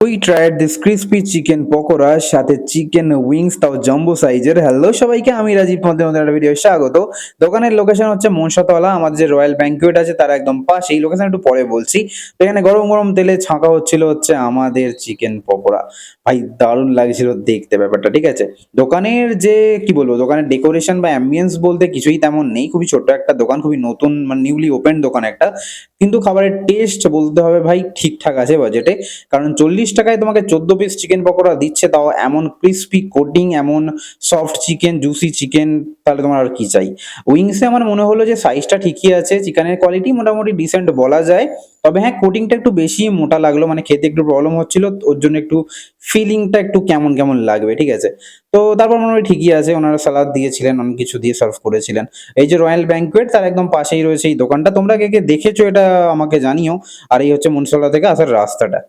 We tried this crispy chicken pakora সাথে chicken wings তাও jumbo সাইজের। হ্যালো সবাইকে, আমি রাজীব তোমাদের নতুন একটা ভিডিও স্বাগত। দোকানের লোকেশন হচ্ছে মনসাতলা, আমাদের যে রয়্যাল ব্যাংকুয়েট আছে তার একদম পাশেই। লোকেশন একটু পরে বলছি। তো এখানে গরম গরম তেলে ছাঁকা হচ্ছিল হচ্ছে আমাদের চিকেন পকোড়া। ভাই দারুণ লাগছিল দেখতে ব্যাপারটা, ঠিক আছে। দোকানের যে কি বলবো, দোকানের ডেকোরেশন বা অ্যাম্বিয়েন্স বলতে কিছুই তেমন নেই, খুবই ছোট্ট একটা দোকান, খুবই নতুন মানে নিউলি ওপেন দোকান একটা। কিন্তু খাবারের টেস্ট বলতে হবে ভাই ঠিকঠাক আছে বাজেটে। কারণ 40 টাকায় তোমাকে 14 পিস চিকেন পকোড়া দিচ্ছে, তাও এমন ক্রিস্পি কোটিং, এমন সফট চিকেন, জুসি চিকেন, তাহলে তোমার আর কি চাই। উইংসে আমার মনে হলো যে সাইজটা ঠিকই আছে, চিকেনের কোয়ালিটি মোটামুটি ডিসেন্ট বলা যায়। তবে হ্যাঁ, কোটিংটা একটু বেশি মোটা লাগলো, মানে খেতে একটু প্রবলেম হচ্ছিল, ওর জন্য একটু ফিলিংটা একটু কেমন কেমন লাগবে, ঠিক আছে। তো তারপর মনে হয় ঠিকই আছে, ওনারা সালাদ দিয়েছিলেন, অনেক কিছু দিয়ে সার্ভ করেছিলেন। এই যে রয়্যাল ব্যাংকুয়েট তার একদম পাশেই রয়েছে এই দোকানটা। তোমরা কে কে দেখেছো এটা আমাকে জানিও। আর এই হচ্ছে মনসলা থেকে আসার রাস্তাটা।